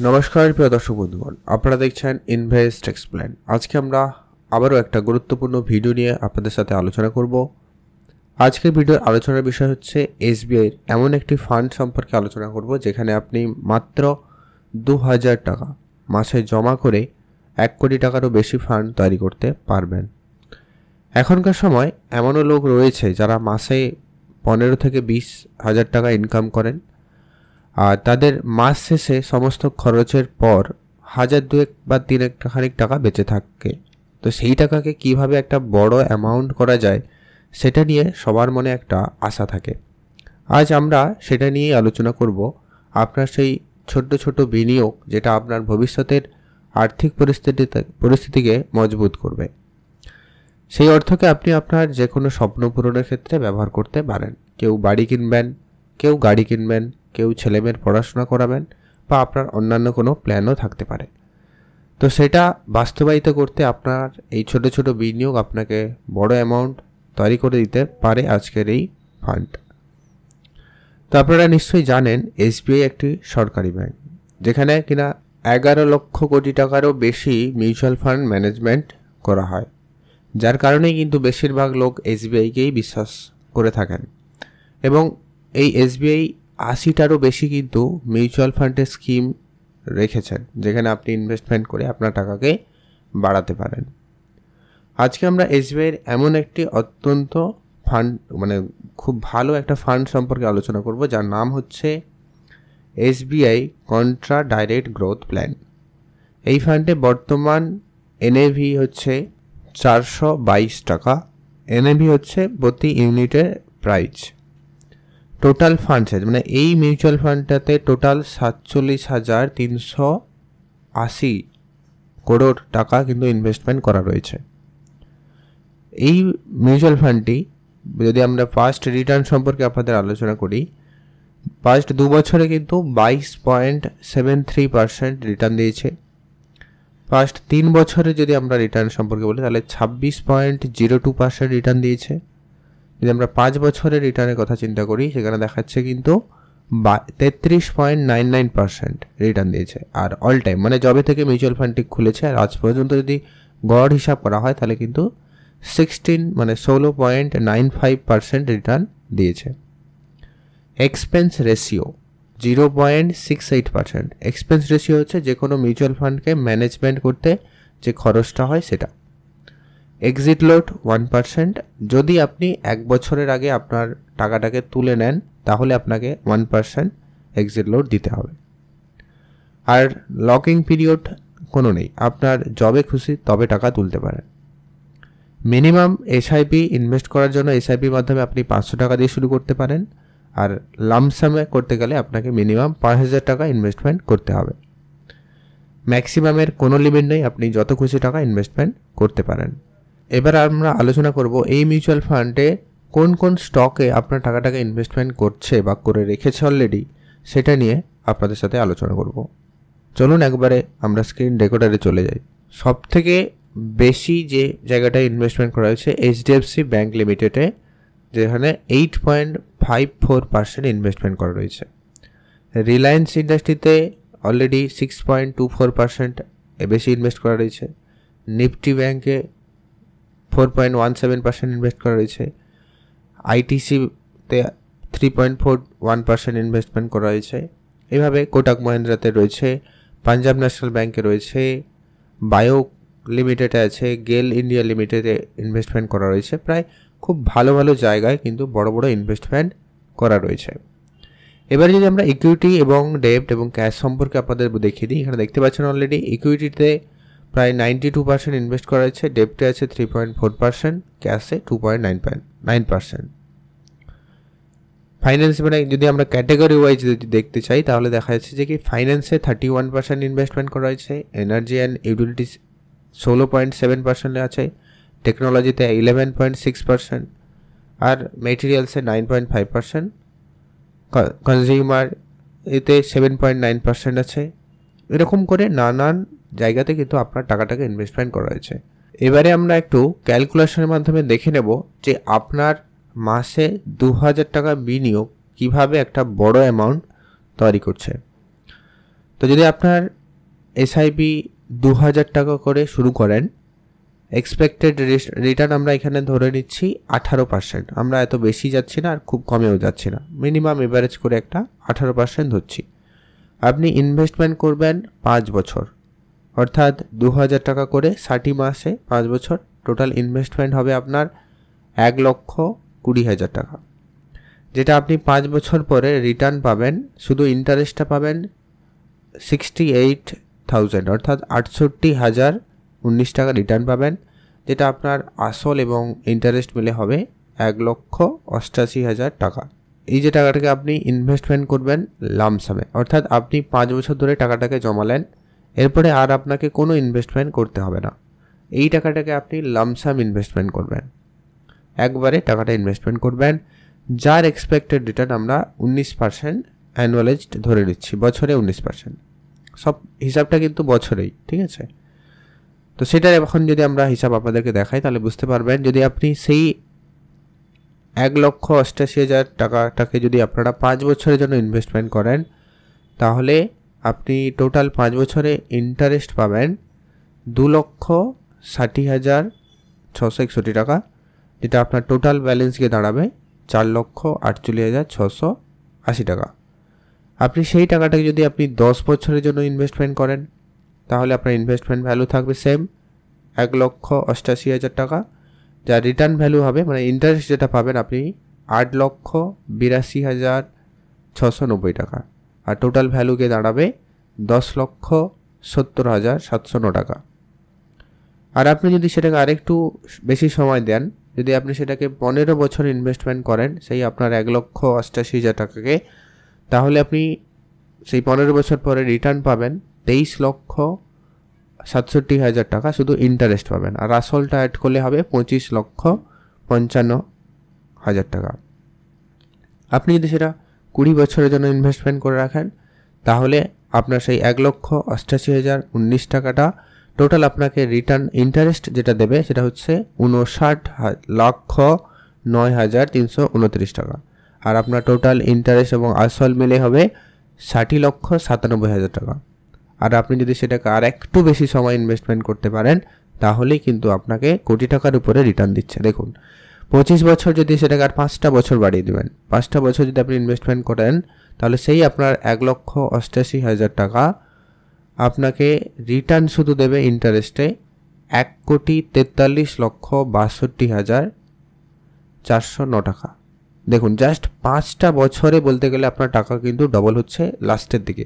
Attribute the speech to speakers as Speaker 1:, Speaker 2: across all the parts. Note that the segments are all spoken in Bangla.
Speaker 1: নমস্কার প্রিয় দর্শক বন্ধুগণ, আপনারা দেখছেন ইনভেস্ট এক্সপ্লেন। আজকে আমরা আবারও একটা গুরুত্বপূর্ণ ভিডিও নিয়ে আপনাদের সাথে আলোচনা করব। আজকের ভিডিওর আলোচনার বিষয় হচ্ছে এসবিআইয়ের এমন একটি ফান্ড সম্পর্কে আলোচনা করব যেখানে আপনি মাত্র 2000 টাকা মাসে জমা করে 1 কোটি টাকারও বেশি ফান্ড তৈরি করতে পারবেন। এখনকার সময় এমনও লোক রয়েছে যারা মাসে 15 থেকে 20 হাজার টাকা ইনকাম করেন, আর তাদের মাস শেষে সমস্ত খরচের পর 1000 বা 3 টাকা বেঁচে থাকে। তো সেই টাকাকে কিভাবে একটা বড় অ্যামাউন্ট করা যায় সেটা নিয়ে সবার মনে একটা আশা থাকে। আজ আমরা সেটা নিয়েই আলোচনা করব। আপনার সেই ছোট্ট ছোট বিনিয়োগ যেটা আপনার ভবিষ্যতের আর্থিক পরিস্থিতিকে মজবুত করবে। সেই অর্থকে আপনি আপনার যে কোনো স্বপ্ন পূরণের ক্ষেত্রে ব্যবহার করতে পারেন। কেউ বাড়ি কিনবেন, কেউ গাড়ি কিনবেন, কেউ ছেলেমেয়ের পড়াশোনা করাবেন, বা আপনার অন্যান্য কোনো প্ল্যানও থাকতে পারে। তো সেটা বাস্তবায়িত করতে আপনার এই ছোট ছোট বিনিয়োগ আপনাকে বড় অ্যামাউন্ট তৈরি করে দিতে পারে আজকের এই ফান্ড। তো আপনারা নিশ্চয়ই জানেন এসবিআই একটি সরকারি ব্যাংক, যেখানে কিনা 11 লক্ষ কোটি টাকারও বেশি মিউচুয়াল ফান্ড ম্যানেজমেন্ট করা হয়, যার কারণেই কিন্তু বেশিরভাগ লোক এসবিআইকেই বিশ্বাস করে থাকেন। এবং এই এসবিআই 80টারও বেশি কিন্তু মিউচুয়াল ফান্ডের স্কিম রেখেছেন, যেখানে আপনি ইনভেস্টমেন্ট করে আপনার টাকাকে বাড়াতে পারেন। আজকে আমরা এসবিআইয়ের এমন একটি অত্যন্ত ফান্ড খুব ভালো একটা ফান্ড সম্পর্কে আলোচনা করব, যার নাম হচ্ছে SBI contra direct growth plan. এই ফান্ডে বর্তমান এনএভি হচ্ছে 422 টাকা। এনএভি হচ্ছে প্রতি ইউনিটের প্রাইস। টোটাল ফান্ড সাইজ এই মিউচুয়াল ফান্ডটাতে টোটাল 47,380 করোড় টাকা কিন্তু ইনভেস্টমেন্ট করা রয়েছে। এই মিউচুয়াল ফান্ডটি যদি আমরা ফার্স্ট রিটার্ন সম্পর্কে আপনাদের আলোচনা করি, ফার্স্ট 2 বছরে কিন্তু 22.73% রিটার্ন দিয়েছে। ফার্স্ট 3 বছরে যদি আমরা রিটার্ন সম্পর্কে বলি তাহলে 26.02% রিটার্ন দিয়েছে। যদি আমরা 5 বছরের রিটার্নের কথা চিন্তা করি, সেখানে দেখাচ্ছে কিন্তু 33.99% রিটার্ন দিয়েছে। আর অল টাইম যবে থেকে মিউচুয়াল ফান্ডটি খুলেছে আর আজ পর্যন্ত যদি গড় হিসাব করা হয় তাহলে কিন্তু 16.95% রিটার্ন দিয়েছে। Expense ratio 0.68%। এক্সপেন্স রেশিও হচ্ছে যে কোনো মিউচুয়াল ফান্ডকে ম্যানেজমেন্ট করতে যে খরচটা হয় সেটা। Exit load 1%। যদি আপনি 1 বছরের আগে আপনার টাকাটাকে তুলে নেন তাহলে আপনাকে 1% এক্সিট লোড দিতে হবে। আর লকিং পিরিয়ড কোনো নেই, আপনার যবে খুশি তবে টাকা তুলতে পারেন। মিনিমাম এসআইপি ইনভেস্ট করার জন্য এসআইপির মাধ্যমে আপনি 500 টাকা দিয়ে শুরু করতে পারেন। আর লামসামে করতে গেলে আপনাকে মিনিমাম 5000 টাকা ইনভেস্টমেন্ট করতে হবে। ম্যাক্সিমামের কোনো লিমিট নেই, আপনি যত খুশি টাকা ইনভেস্টমেন্ট করতে পারেন। এবার আমরা আলোচনা করব এই মিউচুয়াল ফান্ডে কোন কোন স্টকে আপনার টাকাটাকে ইনভেস্টমেন্ট করছে বা করে রেখেছে অলরেডি, সেটা নিয়ে আপনাদের সাথে আলোচনা করব। চলুন একবারে আমরা স্ক্রিন রেকর্ডারে চলে যাই। সবথেকে বেশি যে জায়গাটায় ইনভেস্টমেন্ট করা হয়েছে এইচডিএফসি ব্যাংক লিমিটেডে, যেখানে 8.54% ইনভেস্টমেন্ট করা রয়েছে। রিলায়েন্স ইন্ডাস্ট্রিতে অলরেডি 6.24% বেশি ইনভেস্ট করা রয়েছে। নিফটি ব্যাংকে 4.17% ইনভেস্ট করা রয়েছে। আইটিসিতে 3.41% ইনভেস্টমেন্ট করা হয়েছে। এভাবে কোটাক মহিন্দ্রাতে রয়েছে, পাঞ্জাব ন্যাশনাল ব্যাংকে রয়েছে, বায়ো লিমিটেডে আছে, গেল ইন্ডিয়া লিমিটেডে ইনভেস্টমেন্ট করা রয়েছে। প্রায় খুব ভালো ভালো জায়গায় কিন্তু বড় বড় ইনভেস্টমেন্ট করা রয়েছে। এবারে যদি আমরা ইকুইটি এবং ডেপ্ট এবং ক্যাশ সম্পর্কে আপনাদের দেখিয়ে দিই, এখানে দেখতে পাচ্ছেন অলরেডি ইকুইটিতে প্রায় 92% ইনভেস্ট করা হয়েছে, ডেপ্টে আছে 3.4%, ক্যাশে 2.9%। ফাইন্যান্স যদি আমরা ক্যাটাগরি ওয়াইজ যদি দেখতে চাই তাহলে দেখা যাচ্ছে যে কি ফাইন্যান্সে 31% ইনভেস্টমেন্ট করা হয়েছে, এনার্জি অ্যান্ড ইউটিলিটিস 16.7% আছে, টেকনোলজিতে 11.6%, আর মেটেরিয়ালসে 9.5%, কনজিউমার এতে 7.9% আছে। এরকম করে নানান জায়গাতে কিন্তু আপনার টাকাটাকে ইনভেস্টমেন্ট করা হয়েছে। এবারে আমরা একটু ক্যালকুলেশনের মাধ্যমে দেখে নেব যে আপনার মাসে 2000 টাকা বিনিয়োগ কিভাবে একটা বড় অ্যামাউন্ট তৈরি করছে। তো যদি আপনার এসআইপি 2000 টাকা করে শুরু করেন, এক্সপেক্টেড রিটার্ন আমরা এখানে ধরে নিচ্ছি 18%। আমরা এত বেশি যাচ্ছি না আর খুব কমেও যাচ্ছি না, মিনিমাম এভারেজ করে একটা 18% ধরছি। আপনি ইনভেস্টমেন্ট করবেন 5 বছর, অর্থাৎ 2000 টাকা করে 60 মাসে 5 বছর, টোটাল ইনভেস্টমেন্ট হবে আপনার 1,20,000 টাকা, যেটা আপনি 5 বছর পরে রিটার্ন পাবেন, শুধু ইন্টারেস্টটা পাবেন 68,000, অর্থাৎ 68,019 টাকা রিটার্ন পাবেন, যেটা আপনার আসল এবং ইন্টারেস্ট মিলে হবে 1,88,000 টাকা। এই যে টাকাটাকে আপনি ইনভেস্টমেন্ট করবেন লামসামে, অর্থাৎ আপনি 5 বছর ধরে টাকাটাকে জমালেন, এরপরে আর আপনাকে কোনো ইনভেস্টমেন্ট করতে হবে না। এই টাকাটাকে আপনি লামসাম ইনভেস্টমেন্ট করবেন, একবারে টাকাটা ইনভেস্টমেন্ট করবেন, যার এক্সপেক্টেড রিটার্ন আমরা 19% অ্যানুয়ালাইজড ধরে নিচ্ছি, বছরে 19%। সব হিসাবটা কিন্তু বছরেই, ঠিক আছে? তো সেটার এখন যদি আমরা হিসাব আপনাদেরকে দেখাই তাহলে বুঝতে পারবেন। যদি আপনি সেই 1,88,000 টাকাটাকে যদি আপনারা 5 বছরের জন্য ইনভেস্টমেন্ট করেন, তাহলে আপনি টোটাল 5 বছরে ইন্টারেস্ট পাবেন 2,60,661 টাকা, যেটা আপনার টোটাল ব্যালেন্স গিয়ে দাঁড়াবে 4,48,680 টাকা। আপনি সেই টাকাটাকে যদি আপনি 10 বছরের জন্য ইনভেস্টমেন্ট করেন, তাহলে আপনার ইনভেস্টমেন্ট ভ্যালু থাকবে সেম 1,88,000 টাকা, যার রিটার্ন ভ্যালু হবে, মানে ইন্টারেস্ট যেটা পাবেন আপনি 8,82,690 টাকা, আর টোটাল ভ্যালু গিয়ে দাঁড়াবে 10,70,709 টাকা। আর আপনি যদি সেটাকে আরেকটু বেশি সময় দেন, যদি আপনি সেটাকে 15 বছর ইনভেস্টমেন্ট করেন সেই আপনার 1,88,000 টাকাকে, তাহলে আপনি সেই 15 বছর পরে রিটার্ন পাবেন 23,67,000 টাকা, শুধু ইন্টারেস্ট পাবেন, আর আসলটা অ্যাড করলে হবে 25,55,000 টাকা। আপনি যদি সেটা 20 বছরের জন্য ইনভেস্টমেন্ট করে রাখেন, তাহলে আপনার সেই 1,88,019 টাকাটা টোটাল আপনাকে রিটার্ন ইন্টারেস্ট যেটা দেবে সেটা হচ্ছে 59,09,329 টাকা, আর আপনার টোটাল ইন্টারেস্ট এবং আসল মিলে হবে 60,97,000 টাকা। আর আপনি যদি সেটাকে আর একটু বেশি সময় ইনভেস্টমেন্ট করতে পারেন, তাহলেই কিন্তু আপনাকে কোটি টাকার উপরে রিটার্ন দিচ্ছে। দেখুন, 25 বছর যদি সেটাকে আর 5টা বছর বাড়িয়ে দেবেন, 5টা বছর যদি আপনি ইনভেস্টমেন্ট করেন, তাহলে সেই আপনার 1,88,000 টাকা আপনাকে রিটার্ন শুধু দেবে ইন্টারেস্টে 1,43,62,409 টাকা। দেখুন, জাস্ট 5টা বছরে বলতে গেলে আপনার টাকা কিন্তু ডবল হচ্ছে লাস্টের দিকে।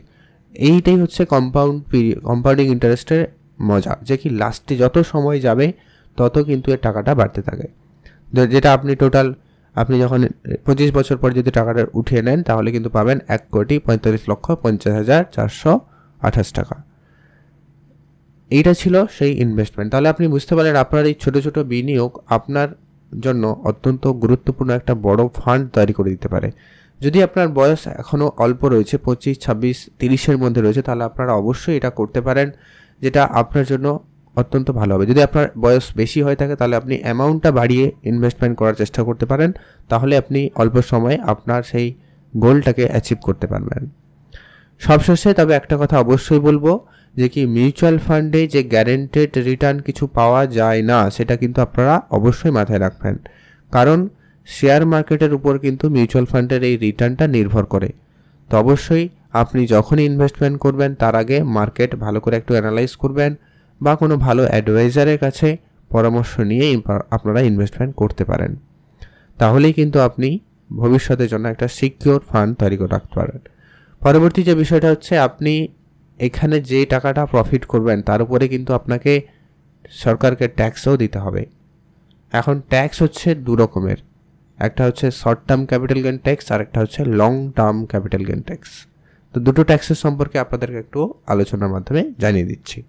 Speaker 1: এইটাই হচ্ছে কম্পাউন্ডিং ইন্টারেস্টের মজা, যে কি লাস্টে যত সময় যাবে তত কিন্তু এর টাকাটা বাড়তে থাকে। যেটা আপনি টোটাল আপনি যখন 25 বছর পর যদি টাকাটা উঠিয়ে নেন, তাহলে কিন্তু পাবেন 1,45,50,428 টাকা। এইটা ছিল সেই ইনভেস্টমেন্ট। তাহলে আপনি বুঝতে পারলেন আপনার এই ছোটো ছোটো বিনিয়োগ আপনার জন্য অত্যন্ত গুরুত্বপূর্ণ একটা বড় ফান্ড তৈরি করে দিতে পারে। যদি আপনার বয়স এখনও অল্প রয়েছে, 25, 26, 30-এর মধ্যে রয়েছে, তাহলে আপনারা অবশ্যই এটা করতে পারেন, যেটা আপনার জন্য অত্যন্ত ভালো হবে। যদি আপনার বয়স বেশি হয়ে থাকে, তাহলে আপনি অ্যামাউন্টটা বাড়িয়ে ইনভেস্টমেন্ট করার চেষ্টা করতে পারেন, তাহলে আপনি অল্প সময়ে আপনার সেই গোলটাকে অ্যাচিভ করতে পারবেন। সবশেষে তবে একটা কথা অবশ্যই বলবো, যে কি মিউচুয়াল ফান্ডে যে গ্যারেন্টেড রিটার্ন কিছু পাওয়া যায় না, সেটা কিন্তু আপনারা অবশ্যই মাথায় রাখবেন, কারণ শেয়ার মার্কেটের উপর কিন্তু মিউচুয়াল ফান্ডের এই রিটার্নটা নির্ভর করে। তো অবশ্যই আপনি যখনই ইনভেস্টমেন্ট করবেন তার আগে মার্কেট ভালো করে একটু অ্যানালাইজ করবেন, বা কোনো ভালো অ্যাডভাইজারের কাছে পরামর্শ নিয়ে আপনারা ইনভেস্টমেন্ট করতে পারেন। তাহলেই কিন্তু আপনি ভবিষ্যতের জন্য একটা সিকিউর ফান্ড তৈরি করে রাখতে পারেন। পরবর্তী যে বিষয়টা হচ্ছে, আপনি এখানে যে টাকাটা প্রফিট করবেন তার উপরে কিন্তু আপনাকে সরকারকে ট্যাক্সও দিতে হবে। এখন ট্যাক্স হচ্ছে দু রকমের, একটা হচ্ছে short term capital gain tax, আর একটা হচ্ছে long term capital gain tax. তো দুটো ট্যাক্সের সম্পর্কে আপনাদেরকে একটু আলোচনার মাধ্যমে জানিয়ে দিচ্ছি।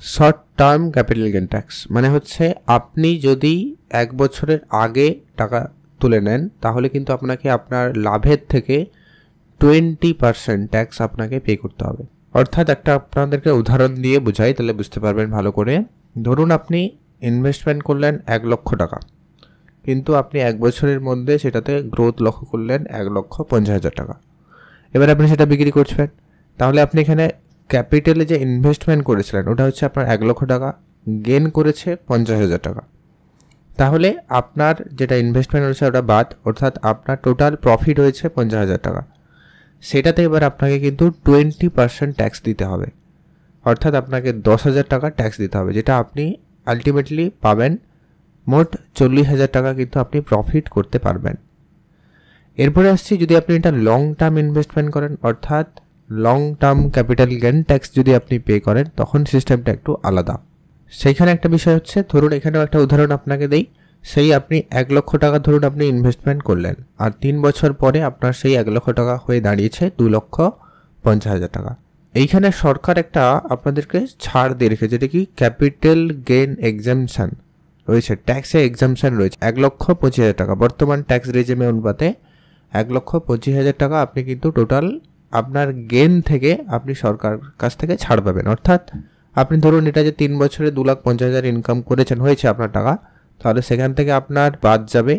Speaker 1: Short term capital gain tax মানে হচ্ছে, আপনি যদি 1 বছরের আগে টাকা তুলে নেন, তাহলে কিন্তু আপনাকে আপনার লাভের থেকে 20% ট্যাক্স আপনাকে পে করতে হবে। অর্থাৎ একটা আপনাদেরকে উদাহরণ দিয়ে বোঝাই, তাহলে বুঝতে পারবেন ভালো করে। ধরুন আপনি ইনভেস্টমেন্ট করলেন 1 লক্ষ টাকা, কিন্তু আপনি 1 বছরের মধ্যে সেটাতে গ্রোথ লক্ষ্য করলেন 1,50,000 টাকা। এবার আপনি সেটা বিক্রি করছেন, তাহলে আপনি এখানে ক্যাপিটালে যে ইনভেস্টমেন্ট করেছিলেন ওটা হচ্ছে আপনার 1 লক্ষ টাকা, গেন করেছে 50,000 টাকা। তাহলে আপনার যেটা ইনভেস্টমেন্ট হয়েছে ওটা বাদ, অর্থাৎ আপনার টোটাল প্রফিট হয়েছে 50,000 টাকা। সেটাতে এবার আপনাকে কিন্তু 20% ট্যাক্স দিতে হবে, অর্থাৎ আপনাকে 10,000 টাকা ট্যাক্স দিতে হবে, যেটা আপনি আলটিমেটলি পাবেন মোট 40,000 টাকা কিন্তু আপনি প্রফিট করতে পারবেন। এরপরে আসছি, যদি আপনি এটা লং টার্ম ইনভেস্টমেন্ট করেন, অর্থাৎ long term capital gain tax যদি আপনি পে করেন, তখন সিস্টেমটা একটু আলাদা। সেইখানে একটা বিষয় হচ্ছে, ধরুন এখানেও একটা উদাহরণ আপনাকে দেই, সেই আপনি 1 লক্ষ টাকা ধরুন আপনি ইনভেস্টমেন্ট করলেন, আর 3 বছর পরে আপনার সেই 1 লক্ষ টাকা হয়ে দাঁড়িয়েছে 2,50,000 টাকা। এইখানে সরকার একটা আপনাদেরকে ছাড় দিয়ে রেখেছে, যেটা কি ক্যাপিটাল গেন এক্সামশন রয়েছে, ট্যাক্সে এক্সামশন রয়েছে 1,25,000 টাকা। বর্তমান ট্যাক্স রেজিমে অনুপাতে 1,25,000 টাকা আপনি কিন্তু টোটাল আপনার গেন থেকে আপনি সরকার কাছ থেকে ছাড় পাবেন। অর্থাৎ আপনি ধরুন এটা যে 3 বছরে 2,50,000 ইনকাম করেছেন, হয়েছে আপনার টাকা, তাহলে সেখান থেকে আপনার বাদ যাবে,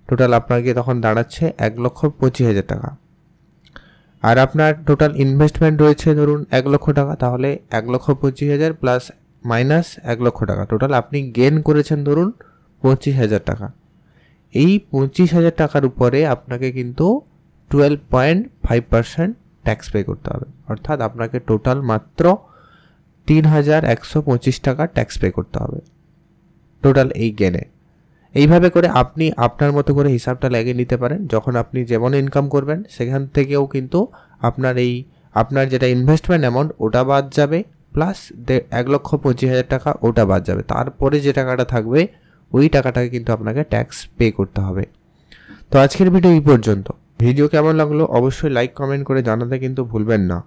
Speaker 1: টোটাল আপনাকে তখন দাঁড়াচ্ছে 1,25,000 টাকা। আর আপনার টোটাল ইনভেস্টমেন্ট রয়েছে ধরুন 1 লক্ষ টাকা, তাহলে 1,25,000 প্লাস মাইনাস 1 লক্ষ টাকা, টোটাল আপনি গেন করেছেন ধরুন 25,000 টাকা। এই 25,000 টাকার উপরে আপনাকে কিন্তু 12.5% ট্যাক্স পে করতে হবে, অর্থাৎ আপনাকে টোটাল মাত্র 3,125 টাকা ট্যাক্স পে করতে হবে টোটাল এই গেনে। এইভাবে করে আপনি আপনার মতো করে হিসাবটা লাগিয়ে নিতে পারেন। যখন আপনি যেমন ইনকাম করবেন সেখান থেকেও কিন্তু আপনার যেটা ইনভেস্টমেন্ট অ্যামাউন্ট ওটা বাদ যাবে, প্লাস 1,25,000 টাকা ওটা বাদ যাবে, তারপরে যে টাকাটা থাকবে ওই টাকাটাকে কিন্তু আপনাকে ট্যাক্স পে করতে হবে। তো আজকের ভিডিও এই পর্যন্ত। ভিডিও কেমন লাগলো অবশ্যই লাইক কমেন্ট করে জানাতে কিন্তু ভুলবেন না।